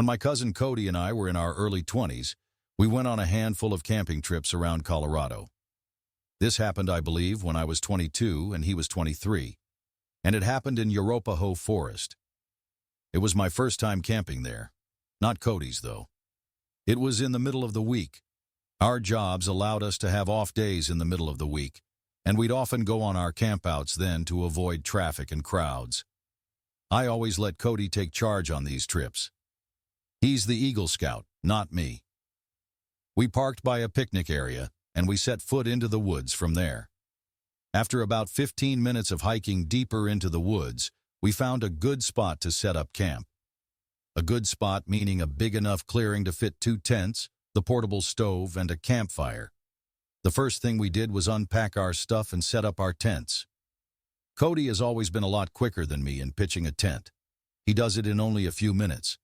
When my cousin Cody and I were in our early 20s, we went on a handful of camping trips around Colorado. This happened, I believe, when I was 22 and he was 23, and it happened in Arapahoe Forest. It was my first time camping there. Not Cody's, though. It was in the middle of the week. Our jobs allowed us to have off days in the middle of the week, and we'd often go on our campouts then to avoid traffic and crowds. I always let Cody take charge on these trips. He's the Eagle Scout, not me. We parked by a picnic area, and we set foot into the woods from there. After about 15 minutes of hiking deeper into the woods, we found a good spot to set up camp. A good spot meaning a big enough clearing to fit 2 tents, the portable stove, and a campfire. The first thing we did was unpack our stuff and set up our tents. Cody has always been a lot quicker than me in pitching a tent. He does it in only a few minutes.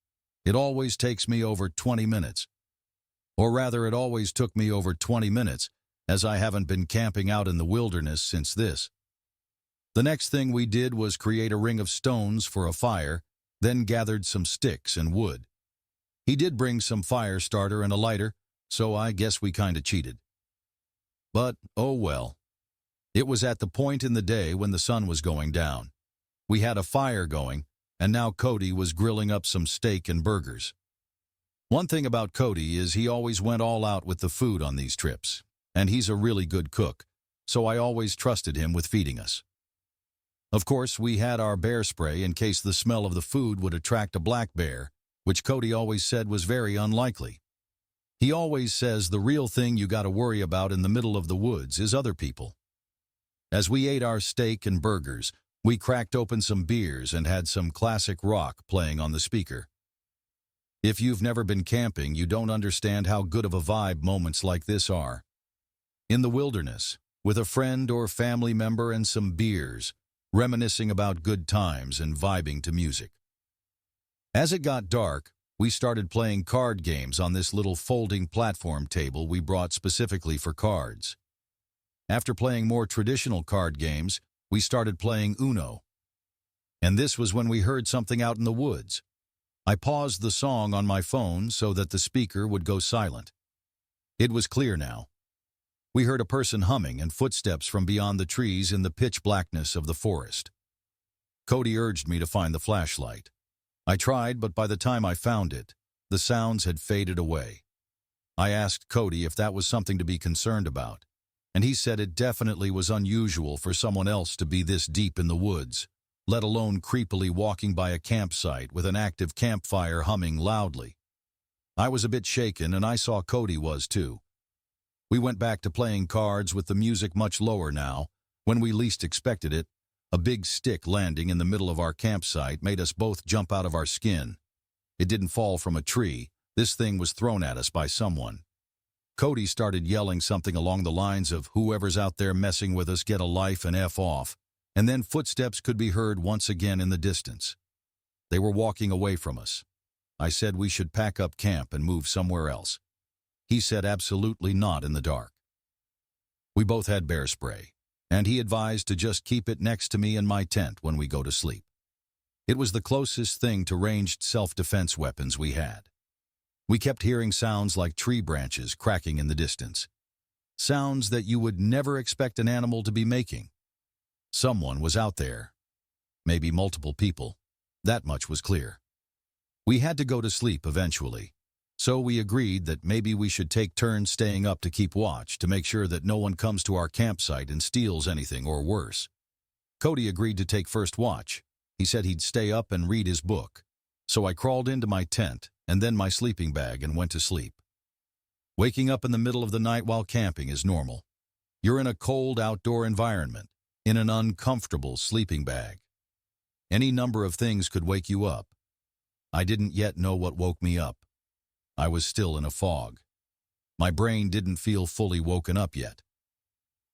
It always takes me over 20 minutes. Or rather, it always took me over 20 minutes, as I haven't been camping out in the wilderness since this. The next thing we did was create a ring of stones for a fire, then gathered some sticks and wood. He did bring some fire starter and a lighter, so I guess we kinda cheated. But, oh well. It was at the point in the day when the sun was going down. We had a fire going, and now Cody was grilling up some steak and burgers. One thing about Cody is he always went all out with the food on these trips, and he's a really good cook, so I always trusted him with feeding us. Of course, we had our bear spray in case the smell of the food would attract a black bear, which Cody always said was very unlikely. He always says the real thing you gotta worry about in the middle of the woods is other people. As we ate our steak and burgers, we cracked open some beers and had some classic rock playing on the speaker. If you've never been camping, you don't understand how good of a vibe moments like this are. In the wilderness, with a friend or family member and some beers, reminiscing about good times and vibing to music. As it got dark, we started playing card games on this little folding platform table we brought specifically for cards. After playing more traditional card games, we started playing Uno. And this was when we heard something out in the woods. I paused the song on my phone so that the speaker would go silent. It was clear now. We heard a person humming and footsteps from beyond the trees in the pitch blackness of the forest. Cody urged me to find the flashlight. I tried, but by the time I found it, the sounds had faded away. I asked Cody if that was something to be concerned about, and he said it definitely was unusual for someone else to be this deep in the woods, let alone creepily walking by a campsite with an active campfire humming loudly. I was a bit shaken, and I saw Cody was too. We went back to playing cards with the music much lower now. When we least expected it, a big stick landing in the middle of our campsite made us both jump out of our skin. It didn't fall from a tree. This thing was thrown at us by someone. Cody started yelling something along the lines of, "Whoever's out there messing with us, get a life and F off." And then footsteps could be heard once again in the distance. They were walking away from us. I said we should pack up camp and move somewhere else. He said absolutely not in the dark. We both had bear spray, and he advised to just keep it next to me in my tent when we go to sleep. It was the closest thing to ranged self-defense weapons we had. We kept hearing sounds like tree branches cracking in the distance. Sounds that you would never expect an animal to be making. Someone was out there. Maybe multiple people. That much was clear. We had to go to sleep eventually, so we agreed that maybe we should take turns staying up to keep watch to make sure that no one comes to our campsite and steals anything or worse. Cody agreed to take first watch. He said he'd stay up and read his book. So I crawled into my tent and then my sleeping bag and went to sleep. Waking up in the middle of the night while camping is normal. You're in a cold outdoor environment, in an uncomfortable sleeping bag. Any number of things could wake you up. I didn't yet know what woke me up. I was still in a fog. My brain didn't feel fully woken up yet.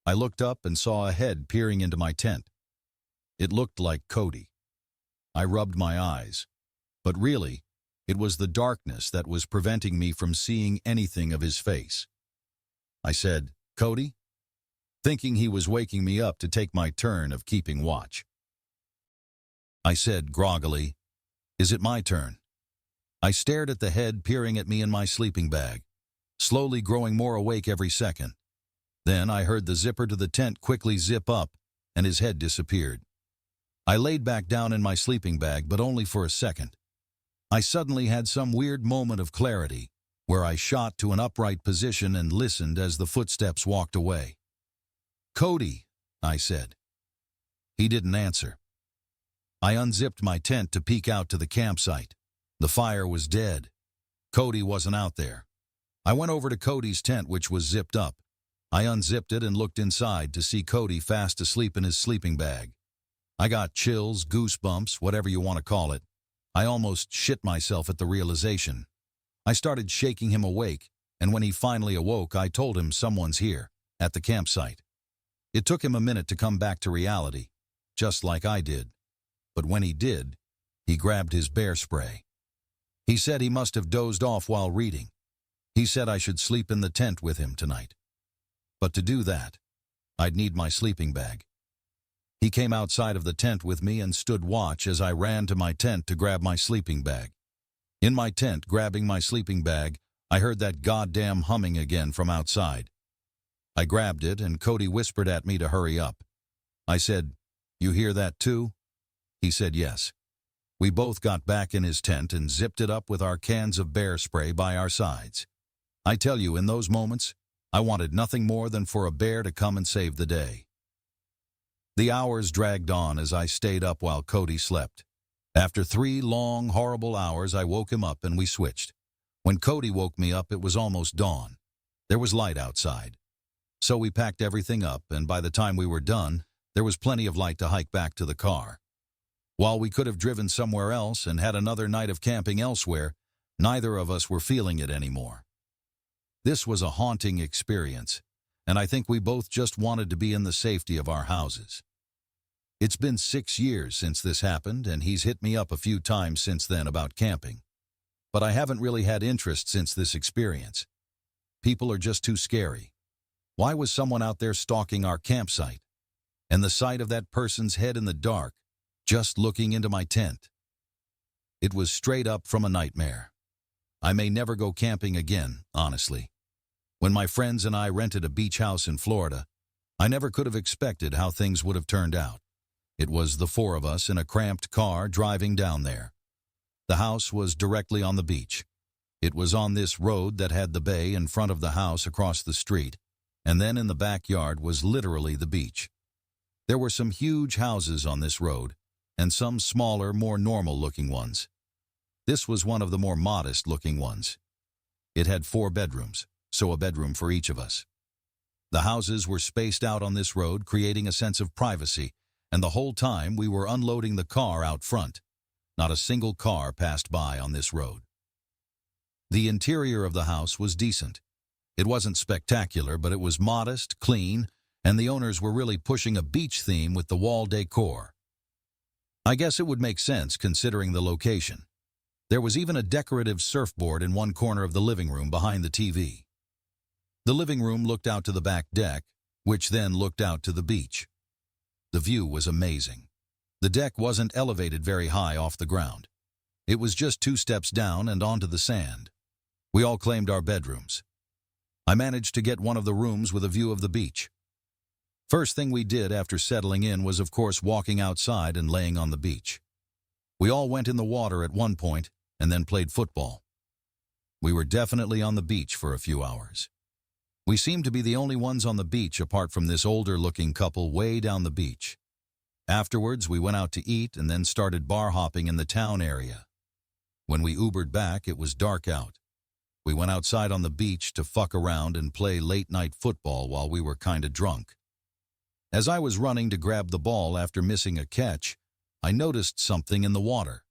I looked up and saw a head peering into my tent. It looked like Cody. I rubbed my eyes, but really, it was the darkness that was preventing me from seeing anything of his face. I said, "Cody?" thinking he was waking me up to take my turn of keeping watch. I said groggily, "Is it my turn?" I stared at the head peering at me in my sleeping bag, slowly growing more awake every second. Then I heard the zipper to the tent quickly zip up, and his head disappeared. I laid back down in my sleeping bag, but only for a second. I suddenly had some weird moment of clarity, where I shot to an upright position and listened as the footsteps walked away. "Cody," I said. He didn't answer. I unzipped my tent to peek out to the campsite. The fire was dead. Cody wasn't out there. I went over to Cody's tent, which was zipped up. I unzipped it and looked inside to see Cody fast asleep in his sleeping bag. I got chills, goosebumps, whatever you want to call it. I almost shit myself at the realization. I started shaking him awake, and when he finally awoke, I told him someone's here, at the campsite. It took him a minute to come back to reality, just like I did. But when he did, he grabbed his bear spray. He said he must have dozed off while reading. He said I should sleep in the tent with him tonight. But to do that, I'd need my sleeping bag. He came outside of the tent with me and stood watch as I ran to my tent to grab my sleeping bag. In my tent, grabbing my sleeping bag, I heard that goddamn humming again from outside. I grabbed it, and Cody whispered at me to hurry up. I said, "You hear that too?" He said yes. We both got back in his tent and zipped it up with our cans of bear spray by our sides. I tell you, in those moments, I wanted nothing more than for a bear to come and save the day. The hours dragged on as I stayed up while Cody slept. After 3 long, horrible hours, I woke him up and we switched. When Cody woke me up, it was almost dawn. There was light outside. So we packed everything up, and by the time we were done, there was plenty of light to hike back to the car. While we could have driven somewhere else and had another night of camping elsewhere, neither of us were feeling it anymore. This was a haunting experience, and I think we both just wanted to be in the safety of our houses. It's been 6 years since this happened, and he's hit me up a few times since then about camping. But I haven't really had interest since this experience. People are just too scary. Why was someone out there stalking our campsite? And the sight of that person's head in the dark, just looking into my tent. It was straight up from a nightmare. I may never go camping again, honestly. When my friends and I rented a beach house in Florida, I never could have expected how things would have turned out. It was the 4 of us in a cramped car driving down there. The house was directly on the beach. It was on this road that had the bay in front of the house across the street, and then in the backyard was literally the beach. There were some huge houses on this road, and some smaller, more normal-looking ones. This was one of the more modest-looking ones. It had 4 bedrooms, so a bedroom for each of us. The houses were spaced out on this road, creating a sense of privacy, and the whole time we were unloading the car out front. Not a single car passed by on this road. The interior of the house was decent. It wasn't spectacular, but it was modest, clean, and the owners were really pushing a beach theme with the wall decor. I guess it would make sense considering the location. There was even a decorative surfboard in one corner of the living room behind the TV. The living room looked out to the back deck, which then looked out to the beach. The view was amazing. The deck wasn't elevated very high off the ground. It was just 2 steps down and onto the sand. We all claimed our bedrooms. I managed to get one of the rooms with a view of the beach. First thing we did after settling in was, of course, walking outside and laying on the beach. We all went in the water at one point and then played football. We were definitely on the beach for a few hours. We seemed to be the only ones on the beach apart from this older-looking couple way down the beach. Afterwards, we went out to eat and then started bar hopping in the town area. When we Ubered back, it was dark out. We went outside on the beach to fuck around and play late-night football while we were kinda drunk. As I was running to grab the ball after missing a catch, I noticed something in the water.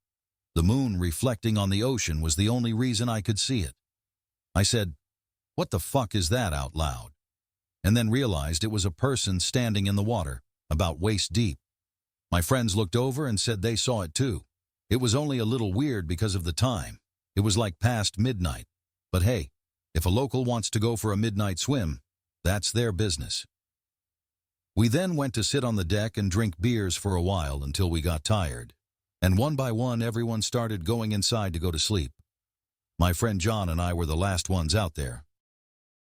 The moon reflecting on the ocean was the only reason I could see it. I said, "What the fuck is that?" out loud, and then realized it was a person standing in the water, about waist deep. My friends looked over and said they saw it too. It was only a little weird because of the time. It was like past midnight. But hey, if a local wants to go for a midnight swim, that's their business. We then went to sit on the deck and drink beers for a while until we got tired. And one by one, everyone started going inside to go to sleep. My friend John and I were the last ones out there.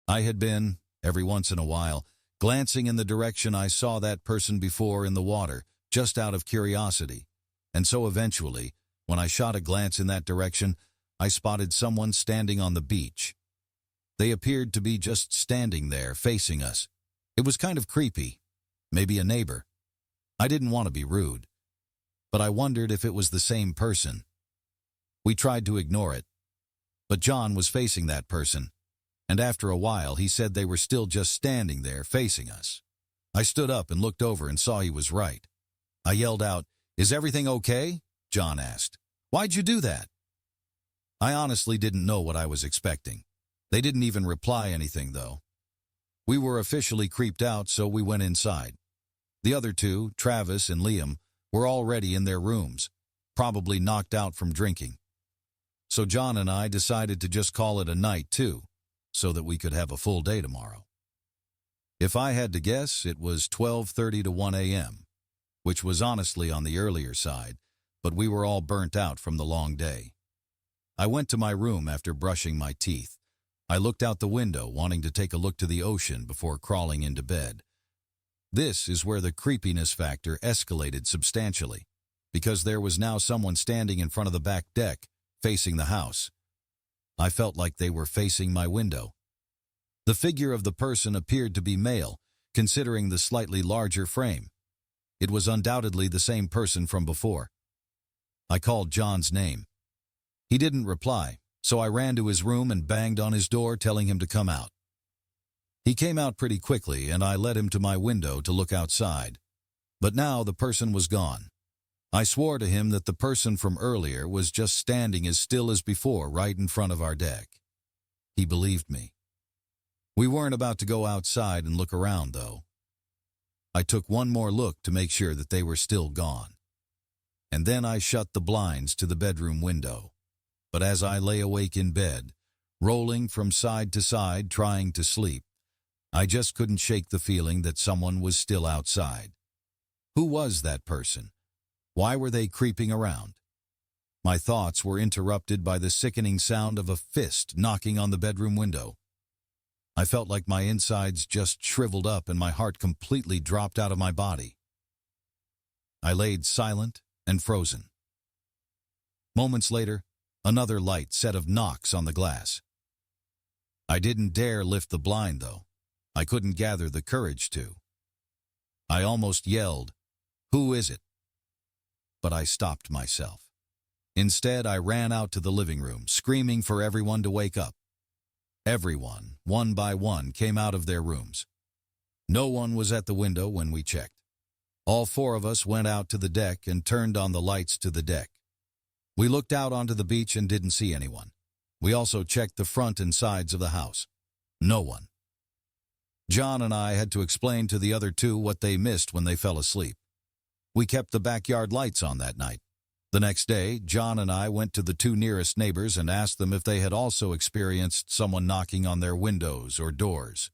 I had been, every once in a while, glancing in the direction I saw that person before in the water, just out of curiosity. And so eventually, when I shot a glance in that direction, I spotted someone standing on the beach. They appeared to be just standing there, facing us. It was kind of creepy. Maybe a neighbor. I didn't want to be rude, but I wondered if it was the same person. We tried to ignore it, but John was facing that person, and after a while he said they were still just standing there, facing us. I stood up and looked over and saw he was right. I yelled out, "Is everything okay?" John asked. "Why'd you do that?" I honestly didn't know what I was expecting. They didn't even reply anything, though. We were officially creeped out, so we went inside. The other two, Travis and Liam, were already in their rooms, probably knocked out from drinking. So John and I decided to just call it a night, too, so that we could have a full day tomorrow. If I had to guess, it was 12:30 to 1 a.m., which was honestly on the earlier side, but we were all burnt out from the long day. I went to my room after brushing my teeth. I looked out the window, wanting to take a look to the ocean before crawling into bed. This is where the creepiness factor escalated substantially, because there was now someone standing in front of the back deck, facing the house. I felt like they were facing my window. The figure of the person appeared to be male, considering the slightly larger frame. It was undoubtedly the same person from before. I called John's name. He didn't reply, so I ran to his room and banged on his door, telling him to come out. He came out pretty quickly, and I led him to my window to look outside. But now the person was gone. I swore to him that the person from earlier was just standing as still as before right in front of our deck. He believed me. We weren't about to go outside and look around, though. I took one more look to make sure that they were still gone. And then I shut the blinds to the bedroom window. But as I lay awake in bed, rolling from side to side trying to sleep, I just couldn't shake the feeling that someone was still outside. Who was that person? Why were they creeping around? My thoughts were interrupted by the sickening sound of a fist knocking on the bedroom window. I felt like my insides just shriveled up and my heart completely dropped out of my body. I laid silent and frozen. Moments later, another light set of knocks on the glass. I didn't dare lift the blind, though. I couldn't gather the courage to. I almost yelled, "Who is it?" But I stopped myself. Instead, I ran out to the living room, screaming for everyone to wake up. Everyone, one by one, came out of their rooms. No one was at the window when we checked. All four of us went out to the deck and turned on the lights to the deck. We looked out onto the beach and didn't see anyone. We also checked the front and sides of the house. No one. John and I had to explain to the other two what they missed when they fell asleep. We kept the backyard lights on that night. The next day, John and I went to the two nearest neighbors and asked them if they had also experienced someone knocking on their windows or doors.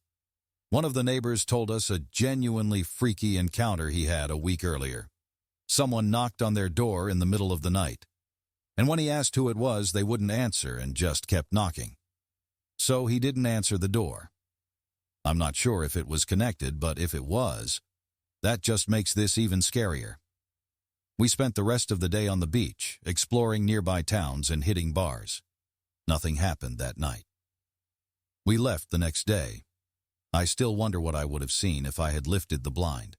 One of the neighbors told us a genuinely freaky encounter he had a week earlier. Someone knocked on their door in the middle of the night. And when he asked who it was, they wouldn't answer and just kept knocking. So he didn't answer the door. I'm not sure if it was connected, but if it was, that just makes this even scarier. We spent the rest of the day on the beach, exploring nearby towns and hitting bars. Nothing happened that night. We left the next day. I still wonder what I would have seen if I had lifted the blind.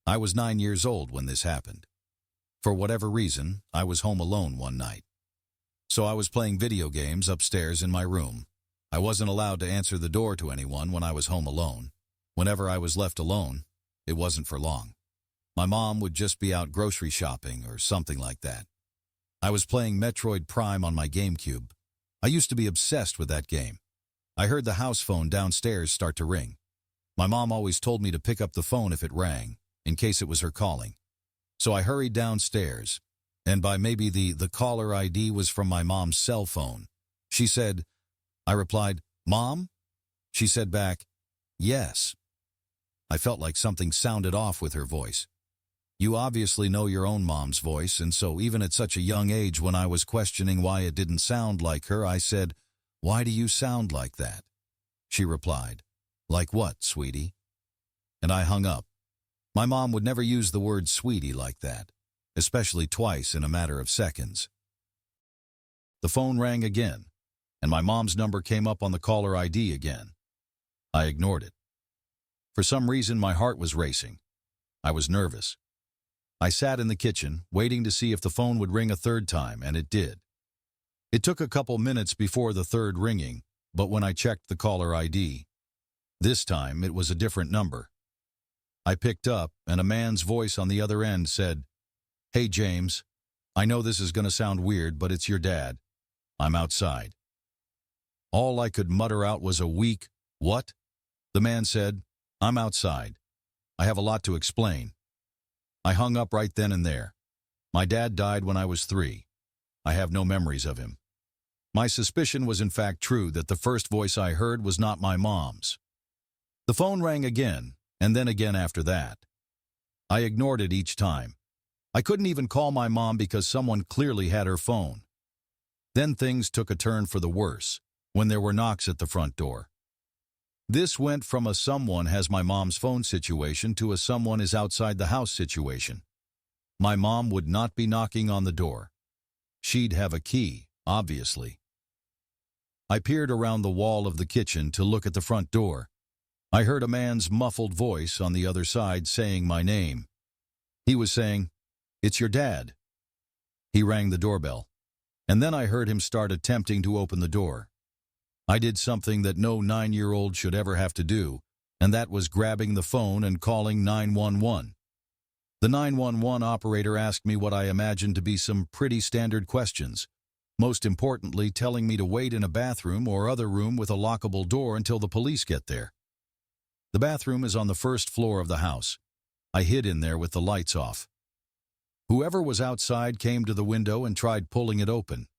I was 9 years old when this happened. For whatever reason, I was home alone one night. So I was playing video games upstairs in my room. I wasn't allowed to answer the door to anyone when I was home alone. Whenever I was left alone, it wasn't for long. My mom would just be out grocery shopping or something like that. I was playing Metroid Prime on my GameCube. I used to be obsessed with that game. I heard the house phone downstairs start to ring. My mom always told me to pick up the phone if it rang, in case it was her calling. So I hurried downstairs, and by maybe the caller ID was from my mom's cell phone. She said, I replied, "Mom?" She said back, "Yes." I felt like something sounded off with her voice. You obviously know your own mom's voice, and so even at such a young age when I was questioning why it didn't sound like her, I said, "Why do you sound like that?" She replied, "Like what, sweetie?" And I hung up. My mom would never use the word sweetie like that, especially twice in a matter of seconds. The phone rang again, and my mom's number came up on the caller ID again. I ignored it. For some reason, my heart was racing. I was nervous. I sat in the kitchen, waiting to see if the phone would ring a third time, and it did. It took a couple minutes before the third ringing, but when I checked the caller ID, this time it was a different number. I picked up, and a man's voice on the other end said, "Hey, James, I know this is going to sound weird, but it's your dad. I'm outside." All I could mutter out was a weak, "What?" The man said, "I'm outside. I have a lot to explain." I hung up right then and there. My dad died when I was 3. I have no memories of him. My suspicion was in fact true that the first voice I heard was not my mom's. The phone rang again, and then again after that. I ignored it each time. I couldn't even call my mom because someone clearly had her phone. Then things took a turn for the worse when there were knocks at the front door. This went from a someone has my mom's phone situation to a someone is outside the house situation. My mom would not be knocking on the door. She'd have a key, obviously. I peered around the wall of the kitchen to look at the front door. I heard a man's muffled voice on the other side saying my name. He was saying, "It's your dad." He rang the doorbell, and then I heard him start attempting to open the door. I did something that no 9-year-old should ever have to do, and that was grabbing the phone and calling 911. The 911 operator asked me what I imagined to be some pretty standard questions, most importantly telling me to wait in a bathroom or other room with a lockable door until the police get there. The bathroom is on the first floor of the house. I hid in there with the lights off. Whoever was outside came to the window and tried pulling it open.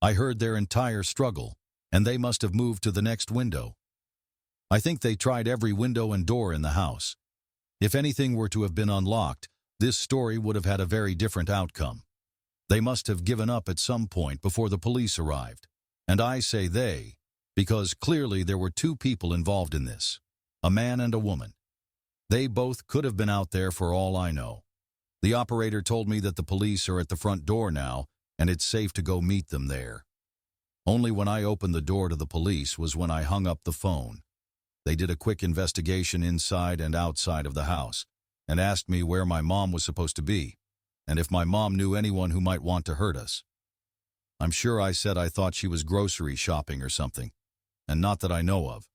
I heard their entire struggle, and they must have moved to the next window. I think they tried every window and door in the house. If anything were to have been unlocked, this story would have had a very different outcome. They must have given up at some point before the police arrived. And I say they, because clearly there were 2 people involved in this, a man and a woman. They both could have been out there for all I know. The operator told me that the police are at the front door now, and it's safe to go meet them there. Only when I opened the door to the police was when I hung up the phone. They did a quick investigation inside and outside of the house and asked me where my mom was supposed to be and if my mom knew anyone who might want to hurt us. I'm sure I said I thought she was grocery shopping or something, and not that I know of.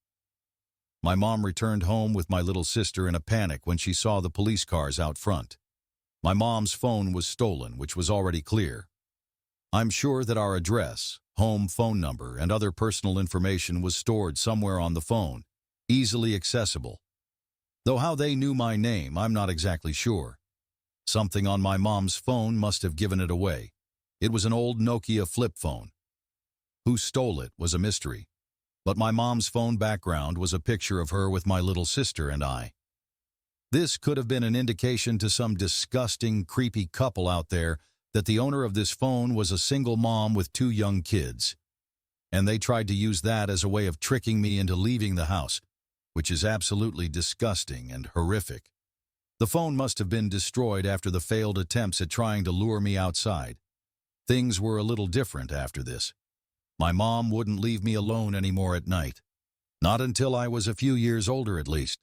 My mom returned home with my little sister in a panic when she saw the police cars out front. My mom's phone was stolen, which was already clear. I'm sure that our address, home phone number, and other personal information was stored somewhere on the phone, easily accessible. Though how they knew my name, I'm not exactly sure. Something on my mom's phone must have given it away. It was an old Nokia flip phone. Who stole it was a mystery, but my mom's phone background was a picture of her with my little sister and I. This could have been an indication to some disgusting, creepy couple out there that the owner of this phone was a single mom with 2 young kids. And they tried to use that as a way of tricking me into leaving the house, which is absolutely disgusting and horrific. The phone must have been destroyed after the failed attempts at trying to lure me outside. Things were a little different after this. My mom wouldn't leave me alone anymore at night. Not until I was a few years older, at least.